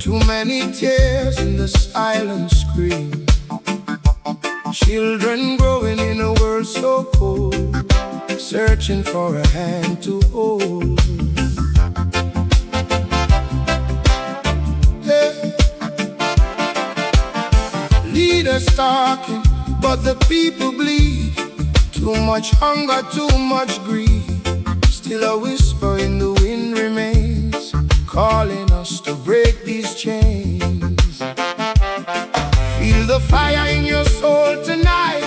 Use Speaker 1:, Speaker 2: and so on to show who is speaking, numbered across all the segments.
Speaker 1: Too many tears in the silent scream. Children growing in a world so cold, searching for a hand to hold. Hey. Leaders talking, but the people bleed. Too much hunger, too much greed. Still a whisper in the wind remains, calling us to break these chains. Feel the fire in your soul tonight.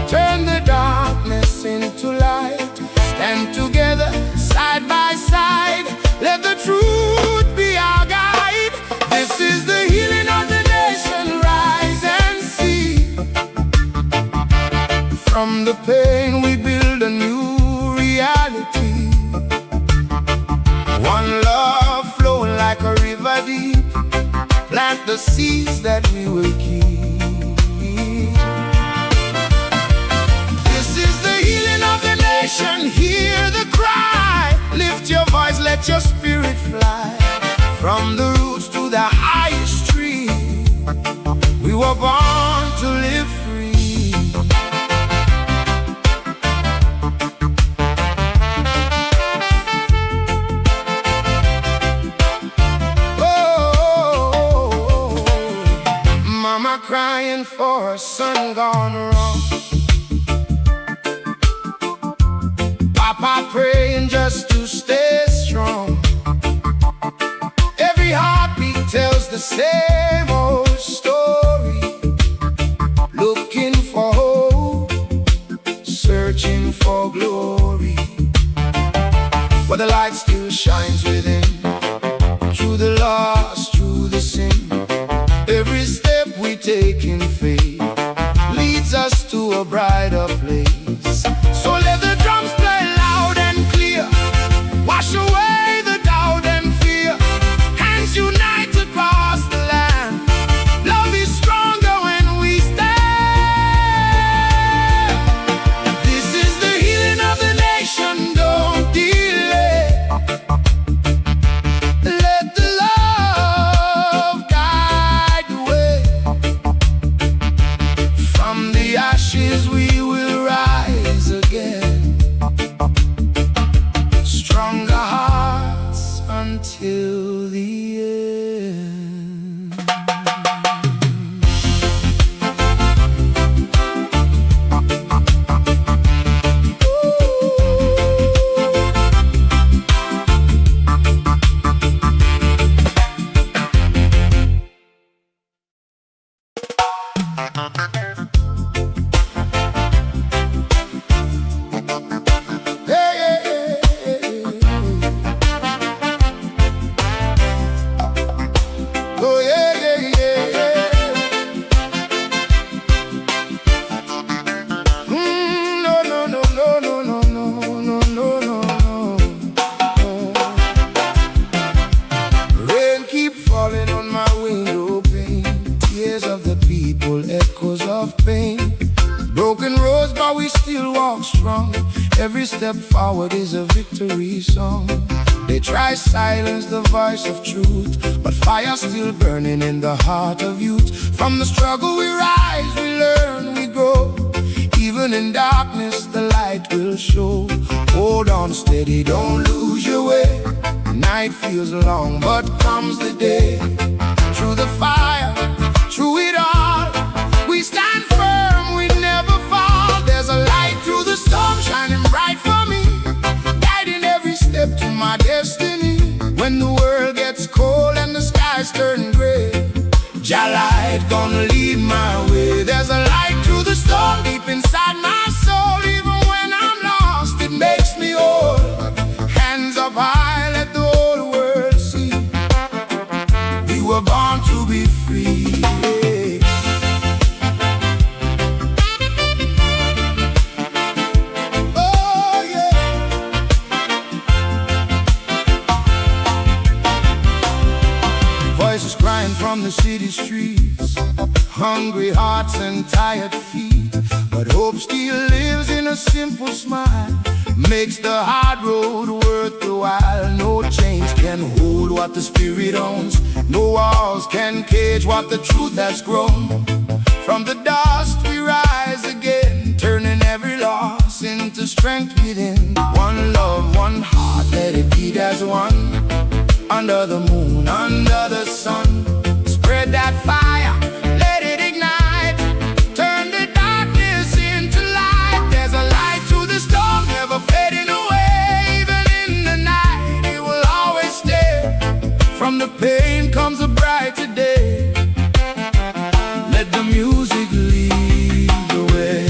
Speaker 1: Turn the darkness into light. Stand together, side by side. Let the truth be our guide. This is the healing of the nation. Rise and see. From the pain we build a new reality. One love flowing like a river deep. Plant the seeds that we will keep. This is the healing of the nation. Hear the cry. Lift your voice, let your spirit fly. From the roots to the highest tree, we were born to live free. Crying for a son gone wrong. Papa praying just to stay strong. Every heartbeat tells the same old story. Looking for hope, searching for glory. But the light still shines within. Through the lost, through the sin. Every step we take in faith leads us to a brighter place. So let the drums play loud and clear. Wash away the doubt and fear. Hands unite across the land. Love is stronger when we stand. This is the healing of the nation. Don't delay. Let the love guide the way. From the ashes we will rise again. Stronger hearts until the end. Oh yeah, yeah, yeah, yeah. No, no, no, no, no, no, no, no, no, no, no. Rain keep falling on my window pane. Tears of the people, echoes of pain. Broken roads, but we still walk strong. Every step forward is a victory song. They try silence the voice of truth, but fire still burning in the heart of youth. From the struggle we rise, we learn, we grow. Even in darkness the light will show. Hold on steady, don't lose your way. Night feels long, but comes the day. Through the fire, through it all, we stand firm, we never fall. There's a light through the storm shining bright for me, guiding every step to my destiny. When the world gets cold and the skies turn gray, Jah light gonna lead my way. There's a light through the storm deep inside my soul. Even when I'm lost, it makes me whole. Hands up high, let the whole world see. We were born to be free. Voices crying from the city streets, hungry hearts and tired feet. But hope still lives in a simple smile, makes the hard road worth the while. No chains can hold what the spirit owns. No walls can cage what the truth has grown. From the dust we rise again, turning every loss into strength within. One love, one heart, let it beat as one. Under the moon, under the sun, spread that fire, let it ignite. Turn the darkness into light. There's a light to the storm, never fading away. Even in the night, it will always stay. From the pain comes a brighter day. Let the music lead the way.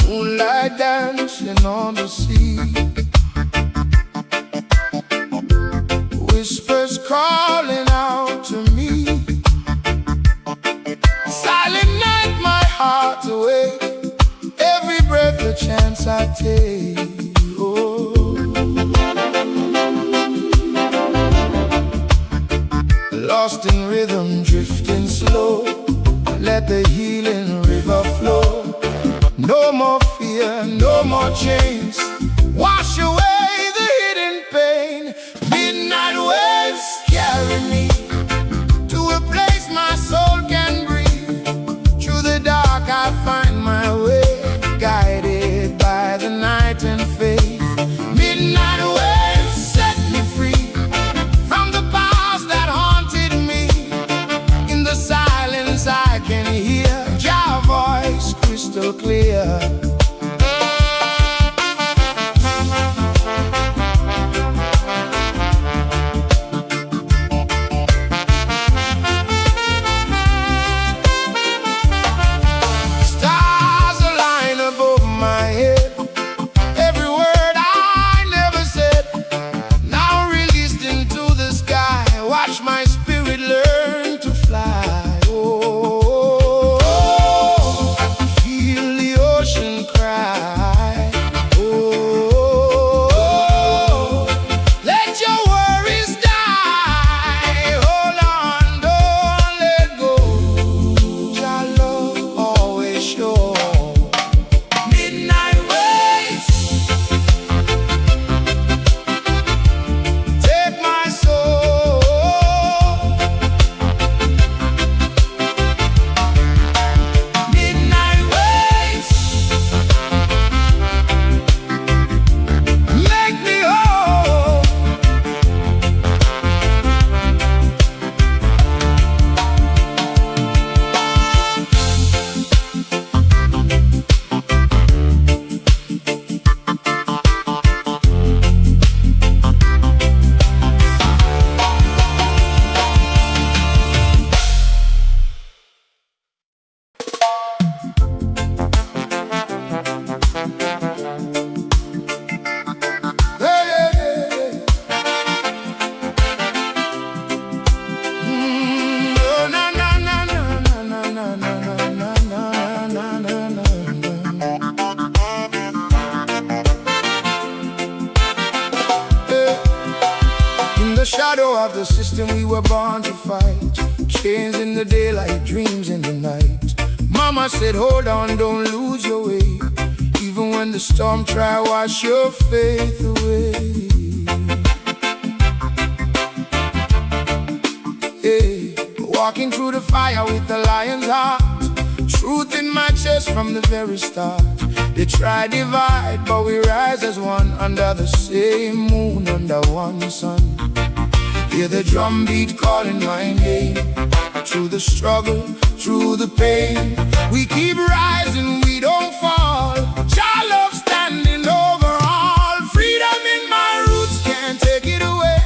Speaker 1: Moonlight dancing on the sea, whispers calling out to me. Silent night, my heart awake, every breath a chance I take. Oh, lost in rhythm, drifting slow, let the healing river flow. No more fear, no more chains, wash away the hidden pain. Midnight waves carry me to a place my soul can breathe. Through the dark I find my way, guided by the night and faith. Midnight waves set me free from the powers that haunted me. In the silence I can hear your voice crystal clear. Stars align above my head, every word I never said now released into the sky. Watch my spirit learn to fly. Oh, feel the ocean cry. Oh, let your worries die. Hold on, don't let go. Your love always sure. Midnight waves, take my soul. Midnight waves, make me whole. Hey, hey, hey. Oh, na na na na na na na na na na na na na. Hey. In the shadow of the system we were born to fight. Chains in the daylight, dreams in the night. Mama said hold on, don't lose your way. Even when the storm try wash your faith away. Hey, walking through the fire with the lion's heart, truth in my chest from the very start. They try divide, but we rise as one, under the same moon, under one sun. Hear the drum beat calling my name. Through the struggle, through the pain, we keep rising, we don't fall. Child love standing over all. Freedom in my roots, can't take it away.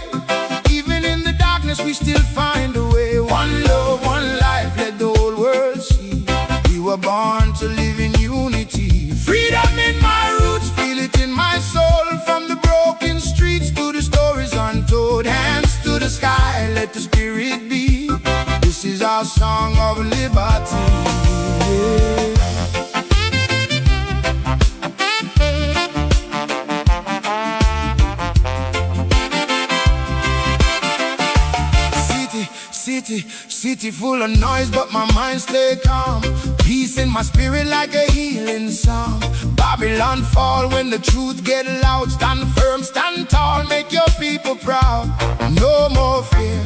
Speaker 1: Even in the darkness we still find a way. One love, one life, let the whole world see. We were born to live in unity. Freedom in my roots, feel it in my soul. From the broken streets to the stories untold. Hands to the sky, let the spirit be. This is our song of liberty. City full of noise, but my mind stay calm. Peace in my spirit like a healing song. Babylon fall when the truth get loud. Stand firm, stand tall, make your people proud. No more fear,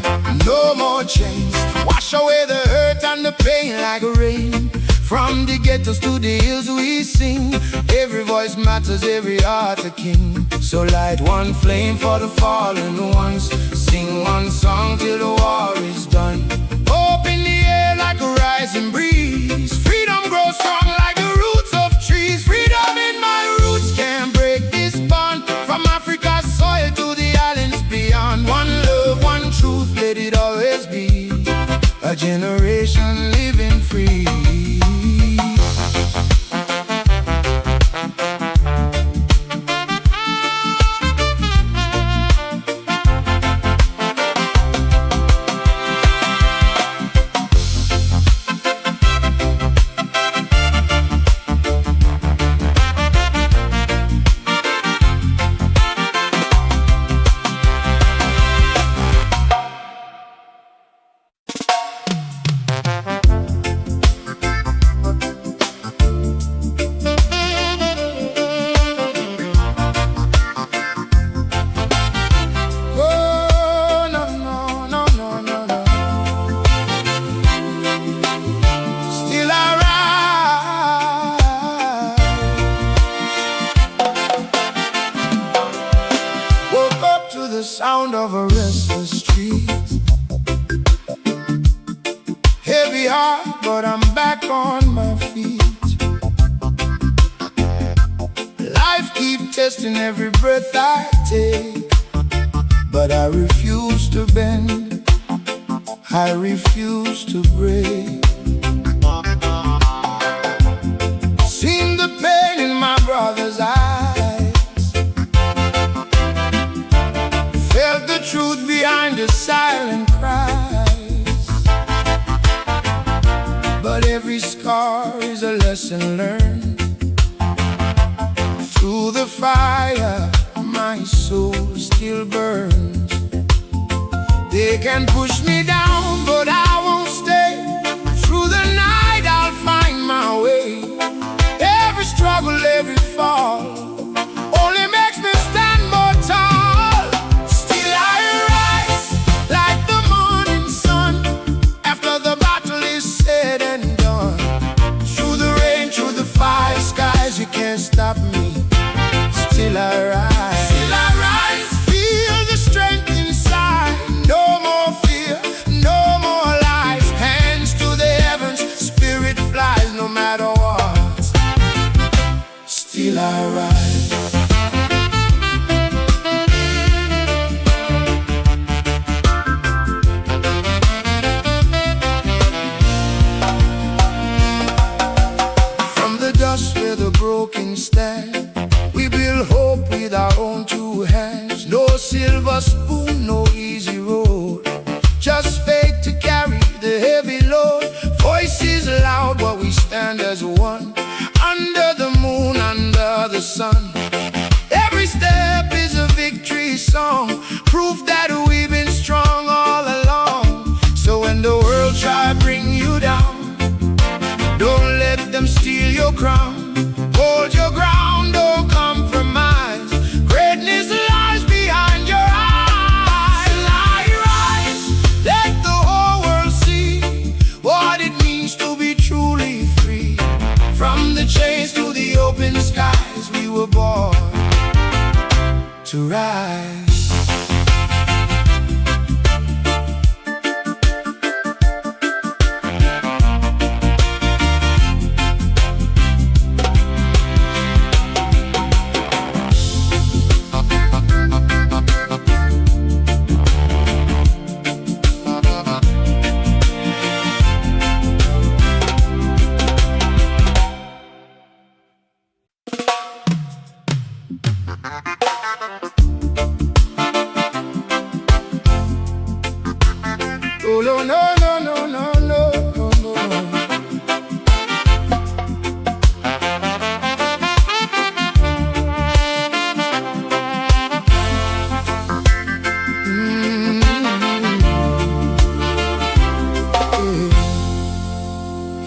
Speaker 1: no more chains. Wash away the hurt and the pain like rain. From the ghettos to the hills we sing. Every voice matters, every heart a king. So light one flame for the fallen ones. Sing one song till the war is done. Hope in the air like a rising breeze. Freedom grows strong like the roots of trees. Freedom in my roots can't break this bond. From Africa's soil to the islands beyond. One love, one truth, let it always be. A generation living free. The sound of a restless street. Heavy heart, but I'm back on my feet. Life keeps testing every breath I take, but I refuse to bend, I refuse to break. Seen the pain in my brother's eyes, felt the truth behind the silent cries. But every scar is a lesson learned. Through the fire, my soul still burns. They can push me down, but I won't stay. Through the night, I'll find my way. Every struggle, every fall only makes me stand more tall. Still I rise like the morning sun after the battle is said and done. Through the rain, through the fire, skies, you can't stop me. Still I rise, still I rise. Feel the strength inside. No more fear, no more lies. Hands to the heavens, spirit flies no matter what. Still I rise. From the dust where the broken stand, we build hope with our own two hands. No silver spoon, no easy road, just faith to carry the heavy load. Voices loud, but we stand as one. Under the moon, under the sun, every step is a victory song. Proof that we've been strong all along. So when the world try to bring you down, don't let them steal your crown. Hold your ground, don't compromise. Greatness lies behind your eyes. I rise, let the whole world see what it means to be truly free. From the chains to the open skies, we were born to rise.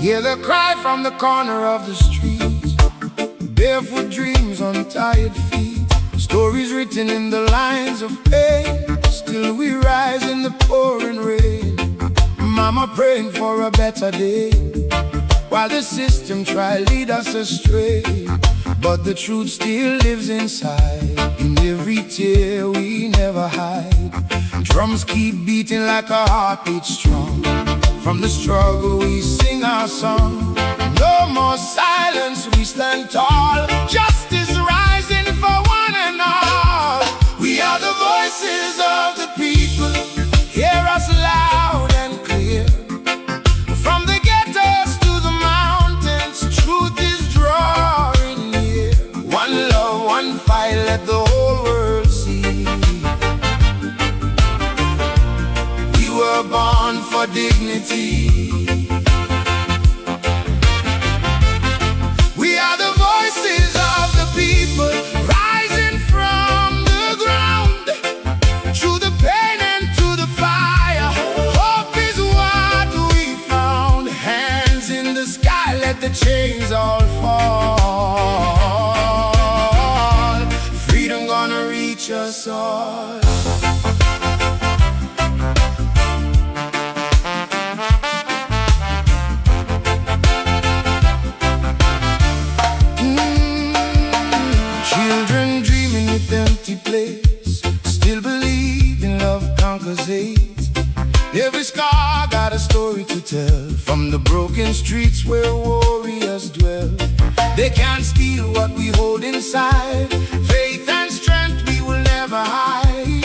Speaker 1: Hear the cry from the corner of the street, barefoot dreams on tired feet, stories written in the lines of pain. Still we rise in the pouring rain, mama praying for a better day, while the system try lead us astray. But the truth still lives inside, in every tear we never hide. Drums keep beating like a heartbeat strong, from the struggle we sing our song. No more silence, we stand tall, justice rising for one and all. We are the voices of the people, hear us loud and clear. From the ghettos to the mountains, truth is drawing near. One love, one fight, let the whole world see. We were born for dignity. We are the voices of the people, rising from the ground, through the pain and to the fire. Hope is what we found. Hands in the sky, let the chains all fall. Freedom gonna reach us all. Children dreaming with empty plates, still believing love conquers hate. Every scar got a story to tell, from the broken streets where warriors dwell. They can't steal what we hold inside, faith and strength we will never hide.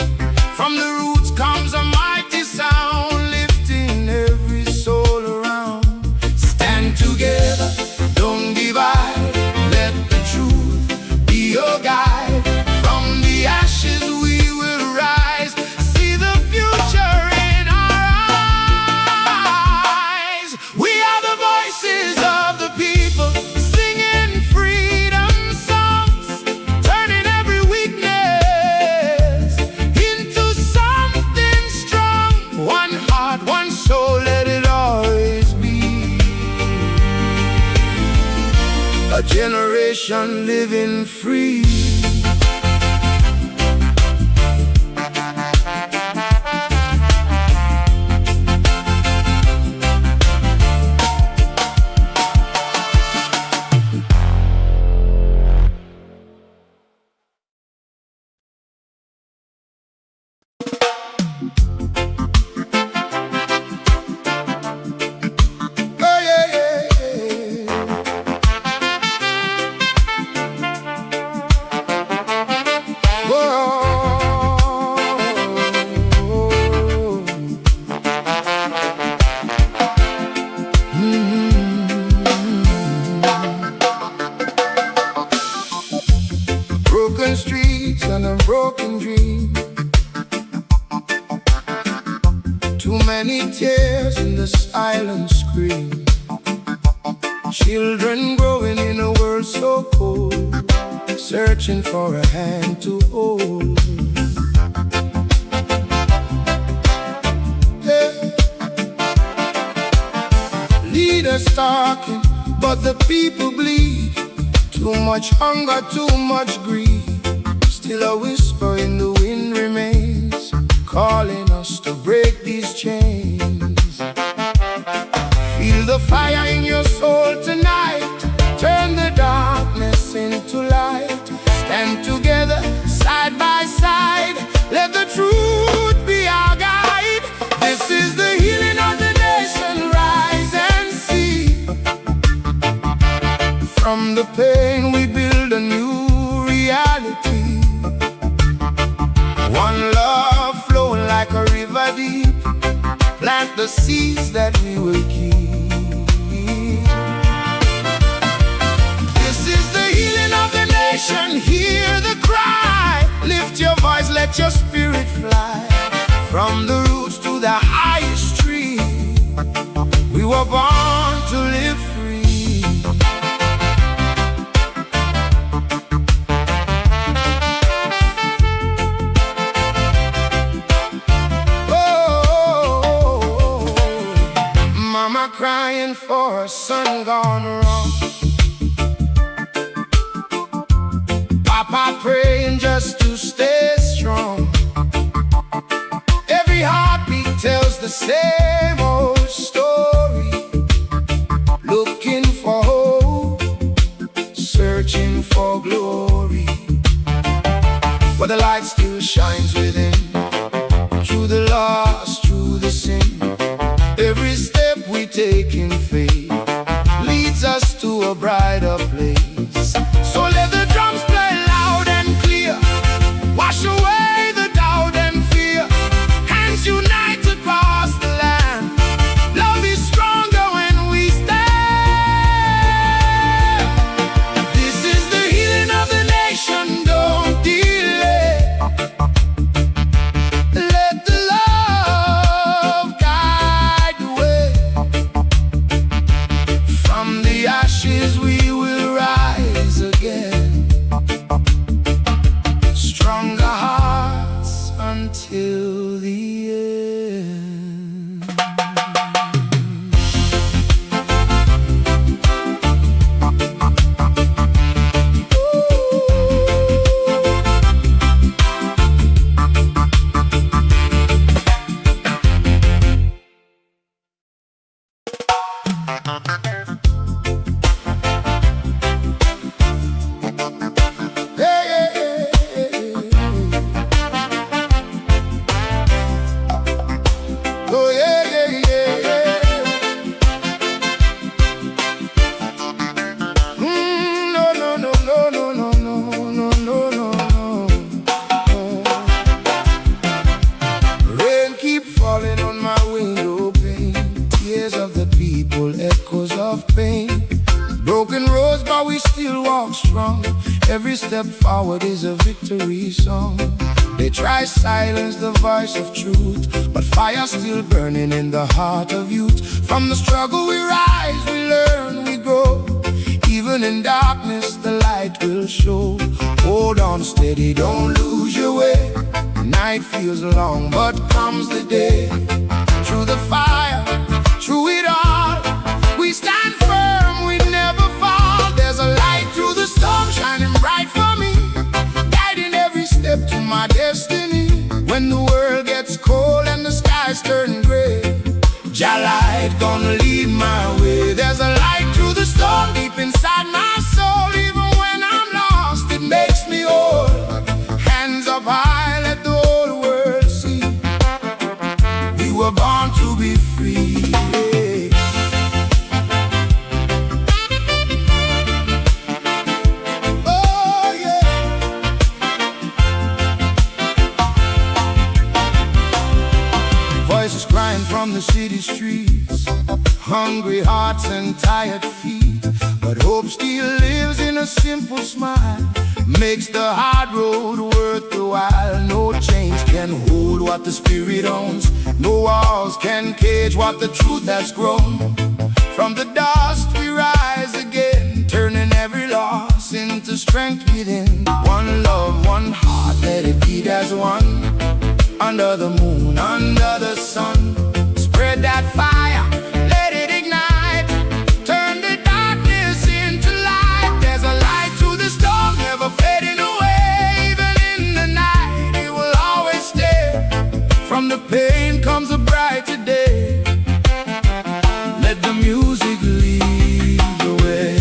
Speaker 1: From the roots comes a mighty sound, lifting every soul around. Stand together, don't divide, let the truth be your guide. From the ashes we will rise, see the future in our eyes. We are the voices of the people, singing freedom songs, turning every weakness into something strong. One heart, one soul, let it always be. A generation living free. Oh yeah, yeah, yeah. Whoa. Broken streets and a broken dream, too many tears in the silent scream. Children growing in a world so cold, searching for a hand to hold. Hey. Leaders talking, but the people bleed. Too much hunger, too much greed. Still a whisper in the wind remains, calling us to break these chains. Feel the fire in your soul tonight, turn the darkness into light. Stand together, side by side, let the truth be our guide. This is the healing of the nation, rise and see. From the pain we build a new reality. One love flowing like a river deep, plant the seeds that we will keep. This is the healing of the nation, hear the cry. Lift your voice, let your spirit fly. From the roots to the highest tree, we were born to live free. Mama crying crying for a son gone wrong. Papa praying just to stay strong. Every heartbeat tells the same old story. Looking for hope, searching for glory, where the light still shines within. Through the lost, through the sin, every step we take in faith leads us to a brighter place. So let the drums play loud and clear, wash away the doubt and fear. Hands unite across the land. Love is stronger when we stand. This is the healing of the nation, don't delay. Let the love guide the way. From the ashes we will rise again. Stronger hearts until the end. Hey, hey, hey, hey, hey. Oh yeah, yeah, yeah, yeah. No, no, no, no, no, no, no, no, no, no, no. Rain keep falling on my window pane. Tears of the people, echoes of pain. Broken roads, but we still walk strong. Every step forward is a victory song. They try silence the voice of truth, but fire still burning in the heart of youth. From the struggle we rise, we learn, we grow. Even in darkness the light will show. Hold on steady, don't lose your way. Night feels long, but comes the day. Through the fire, through it all, we stand firm, we never fall. There's a light through the storm shining bright for me, guiding every step to my destiny. When the world gets cold and the skies turn gray, Jah light gonna lead my way. There's a light through the storm deep inside my soul. Even when I'm lost, it makes me whole. Hands up high, let the whole world see. We were born to be free. Oh yeah. Voices crying from the city streets, hungry hearts and tired feet. But hope still lives in a simple smile, makes the hard road worth the while. No chains can hold what the spirit owns, no walls can cage what the truth has grown. From the dust we rise again, turning every loss into strength within. One love, one heart, let it beat as one. Under the moon, under the sun, spread that fire, let it ignite. Turn the darkness into light. There's a light through the storm, never fading away. Even in the night, it will always stay. From the pain comes a brighter day. Let the music lead the way.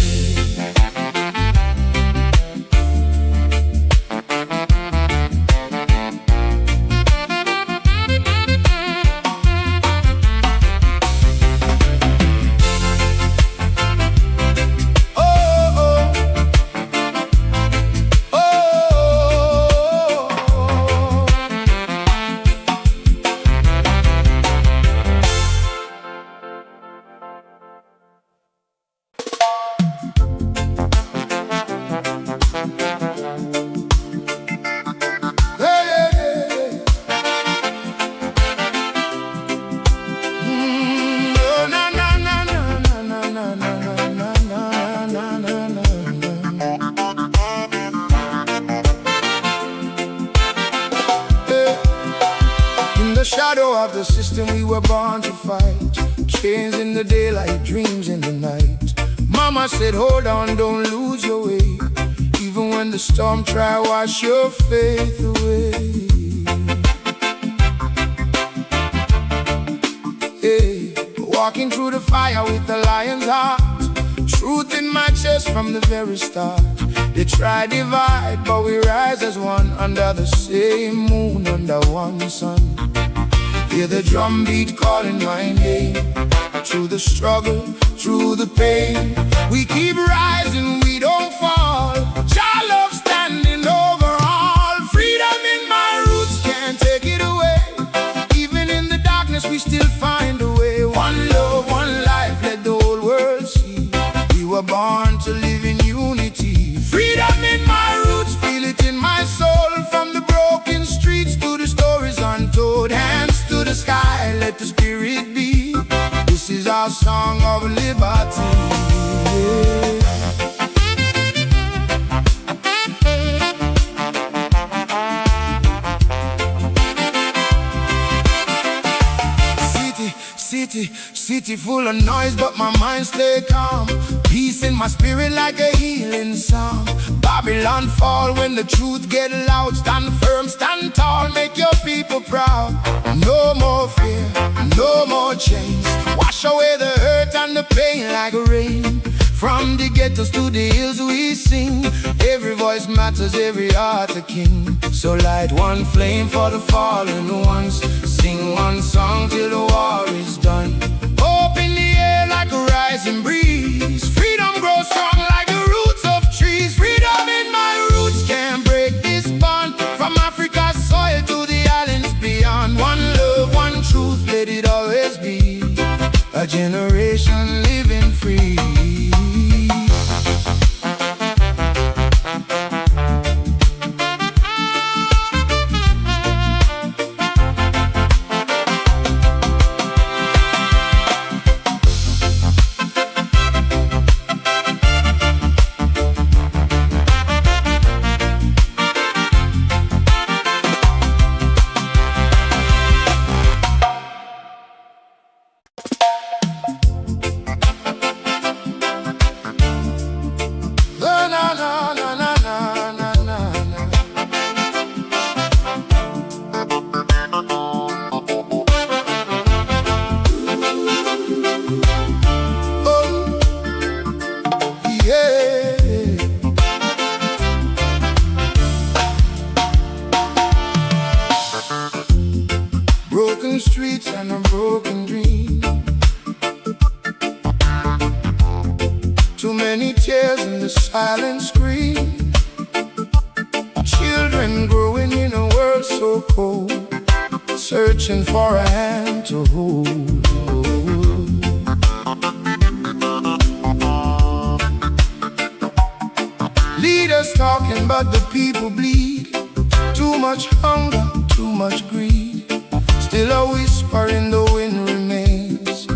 Speaker 1: shadow of the system we were born to fight. chains in the daylight, dreams in the night. Mama said, hold on, don't lose your way. Even when the storm try, wash your faith away. Hey, walking through the fire with the lion's heart, truth in my chest from the very start. They try divide, but we rise as one, under the same moon, under one sun. Hear the drum beat calling my name. Through the struggle, through the pain, we keep rising, we don't fall. Child love standing over all. Freedom in my roots, can't take it away. Even in the darkness we still find a way. One love, one life, let the whole world see. We were born to live in unity. Freedom in my roots, feel it in my soul. From the broken streets to the stories untold. Hands to the sky, let the spirit be. This is our song of liberty. City full of noise, but my mind stay calm. Peace in my spirit like a healing psalm. Babylon fall when the truth get loud. Stand firm, stand tall, make your people proud. No more fear, no more chains. Wash away the hurt and the pain like rain. From the ghettos to the hills we sing. Every voice matters, every heart a king. So light one flame for the fallen ones. Sing one song till the war is done. Hope in the air like a rising breeze. Freedom grows strong like the roots of trees. Freedom in my roots, can't break this bond. From Africa's soil to the islands beyond. One love, one truth, let it always be. A generation living free. Broken streets and a broken dream. Too many tears in the silent scream. Children growing in a world so cold, searching for a hand to hold. Leaders talking but the people bleed. Too much hunger, too much greed. Still a whisper in the wind remains,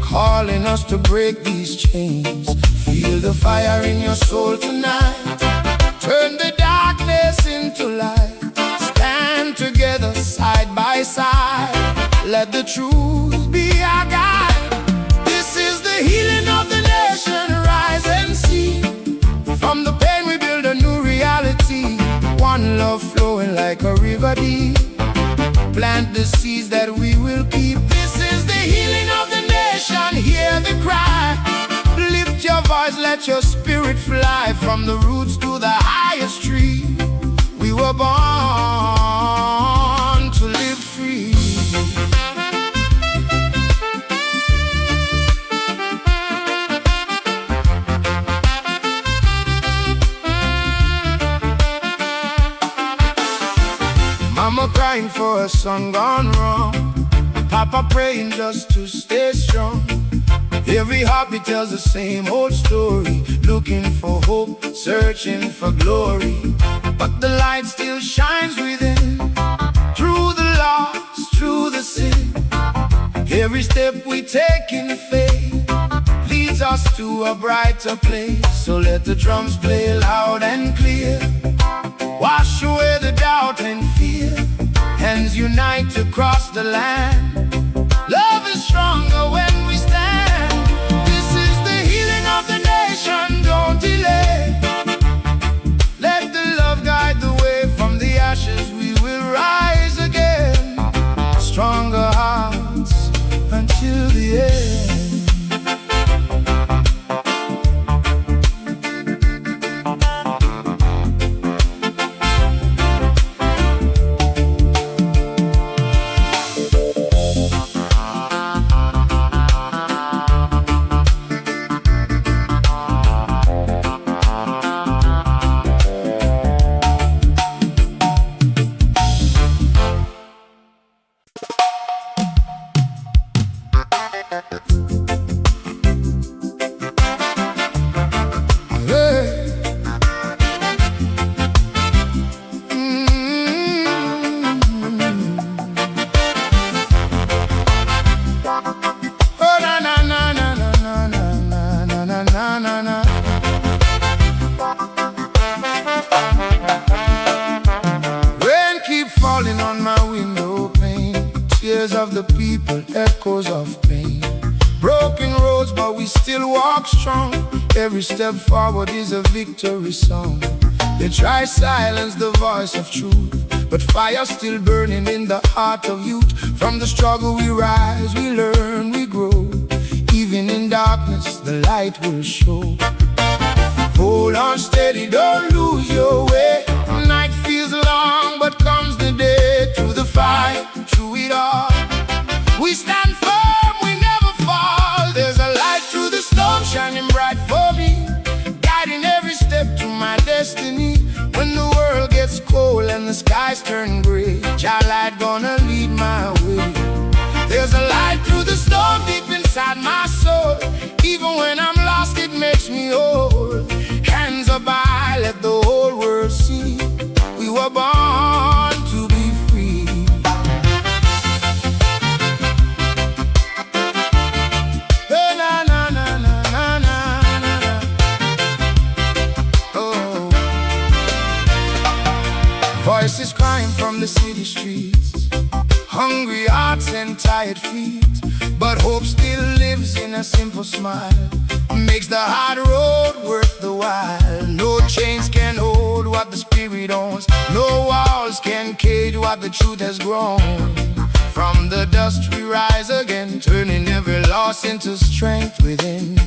Speaker 1: calling us to break these chains. Feel the fire in your soul tonight. Turn the darkness into light. Stand together side by side. Let the truth be our guide. This is the healing of the nation. Rise and see. From the pain we build a new reality. One love flowing like a river deep. Plant the seeds that we will keep. This is the healing of the nation. Hear the cry. Lift your voice, let your spirit fly. From the roots to the highest tree, we were born to live free. Mama crying for her son gone wrong. Papa praying just to stay strong. Every heartbeat tells the same old story. Looking for hope, searching for glory. But the light still shines within. Through the loss, through the sin. Every step we take in faith leads us to a brighter place. So let the drums play loud and clear. Wash away the doubt and fear. Hands unite to cross the land. Love is stronger when we the people, echoes of pain. Broken roads, but we still walk strong. Every step forward is a victory song. They try silence the voice of truth, but fire still burning in the heart of youth. From the struggle we rise, we learn, we grow. Even in darkness, the light will show. Hold on steady, don't lose your way. Night feels long, but comes the day. Through the fight, through it all, we stand firm, we never fall. There's a light through the storm, shining bright for me, guiding every step to my destiny. When the world gets cold and the skies turn gray, your light gonna lead my way. There's a light through the storm deep inside my soul. Even when I'm lost, it makes me whole. Hands up high, let the whole world see we were born to be free. Hey, na, na, na, na, na, na, na. Oh. Voices crying from the city streets, hungry hearts and tired feet, but hope still lives in a simple smile. Makes the hard road worth the while. No chains can hold what the spirit owns. No walls can cage what the truth has grown. From the dust we rise again, turning every loss into strength within.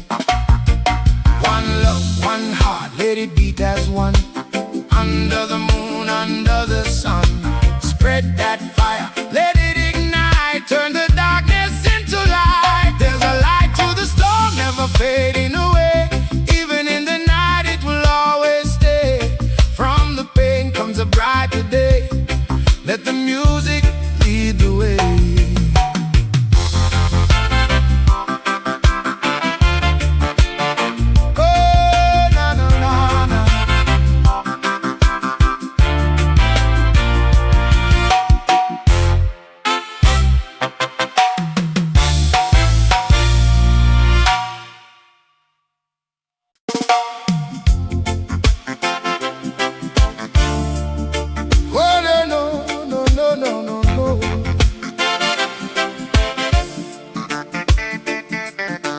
Speaker 1: One love, one heart, let it beat as one. Under the moon, under the sun, spread that fire, let it ignite. Turn the darkness into light. There's a light to the storm, never fading away. Even in the night it will always stay. From the pain comes a brighter day. Let the music lead the way.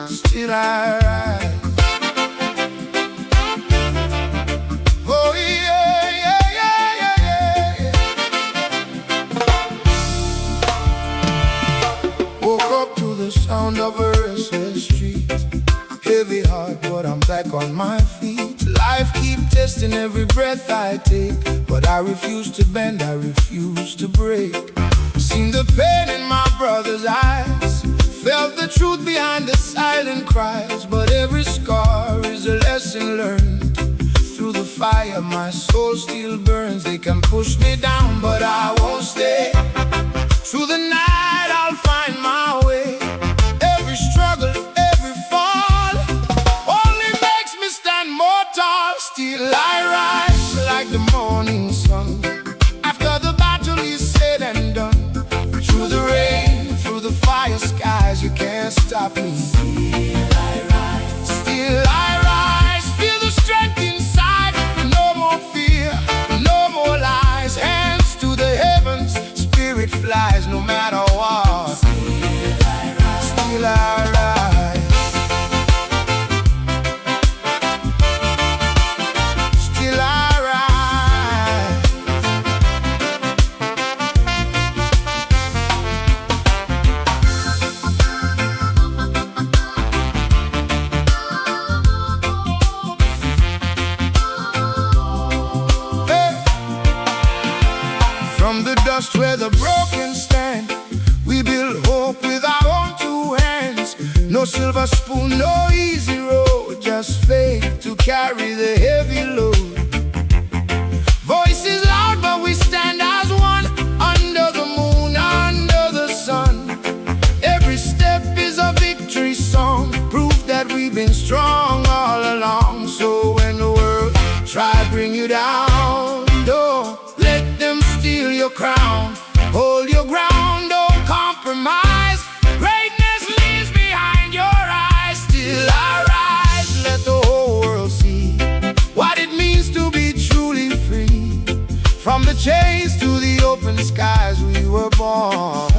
Speaker 1: Still I rise. Oh yeah, yeah, yeah, yeah, yeah. Woke up to the sound of a restless street. Heavy heart, but I'm back on my feet. Life keep testing every breath I take, but I refuse to bend, I refuse to break. Seen the pain in my brother's eyes, felt the truth behind the silent cries. But every scar is a lesson learned. Through the fire my soul still burns. They can push me down, but I won't stay. Through the night I'll find my way. Every struggle, every fall only makes me stand more tall. Still I rise like the morning sun, after the battle is said and done. Through the rain, through the fire skies, you can't stop me. Still I rise. Still I rise. Feel the strength inside. No more fear, no more lies. Hands to the heavens, spirit flies no matter what. Still I rise. Still I rise. Still I rise. From the dust where the broken stand, we build hope with our own two hands. No silver spoon, no easy road, just faith to carry the heavy load. Voices loud, but we stand as one. Under the moon, under the sun, every step is a victory song, proof that we've been strong all along. So when the world try to bring you down, don't let them steal your crown. Hold your ground, don't compromise. Greatness leaves behind your eyes. Still I rise, let the whole world see what it means to be truly free. From the chains to the open skies, we were born.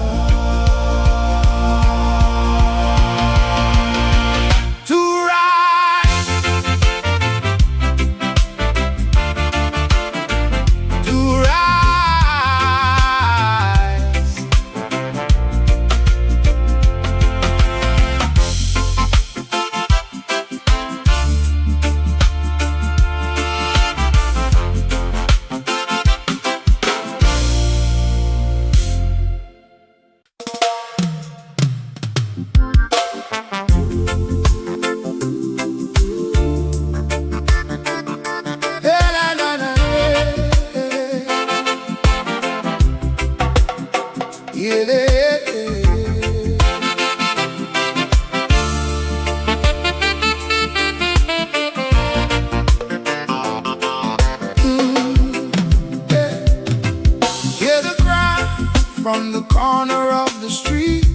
Speaker 1: on the corner of the street,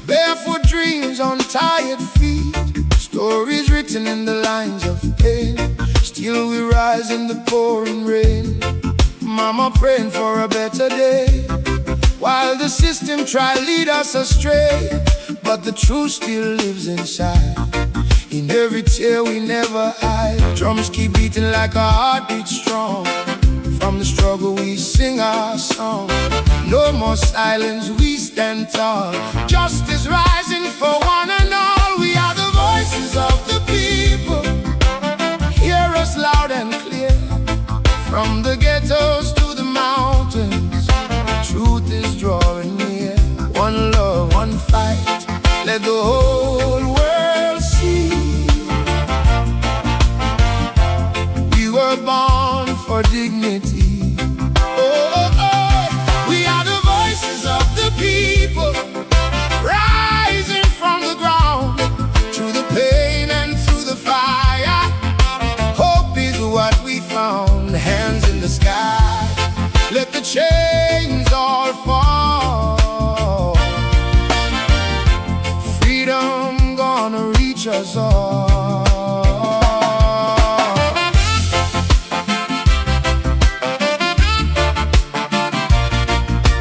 Speaker 1: barefoot dreams on tired feet, stories written in the lines of pain. Still we rise in the pouring rain, mama praying for a better day, while the system try lead us astray. But the truth still lives inside, in every tear we never hide. Drums keep beating like our heart beats strong, from the struggle we sing our song. No more silence, we stand tall, justice rising for one and all. We are the voices of the people, hear us loud and clear. From the ghettos to the mountains, truth is drawing near. One love, one fight, let the whole world see. We were born for dignity. Oh, oh, oh. We are the voices of the people, rising from the ground, through the pain and through the fire. Hope is what we found, hands in the sky, let the chains all fall. Freedom gonna reach us all.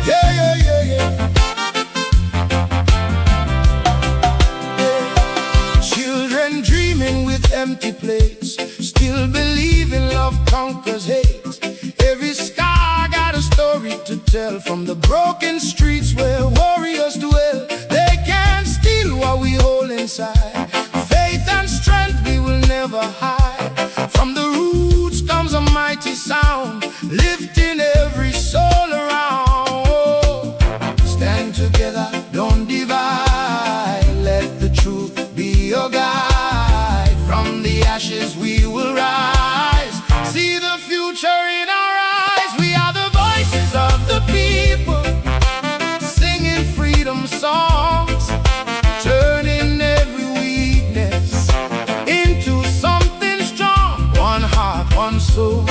Speaker 1: Yeah, yeah, yeah, yeah. Children dreaming with empty plates, still believing love conquers hate. Every scar got a story to tell, from the broken streets where warriors dwell. They can't steal what we hold inside, faith and strength we will never hide. From the roots comes a mighty sound, lifting every soul around. Oh, stand together, don't divide, let the truth be your guide. From the ashes we will rise, see the future in our eyes. We are the voices of the people, singing freedom songs, turning every weakness into something strong. One heart, one soul,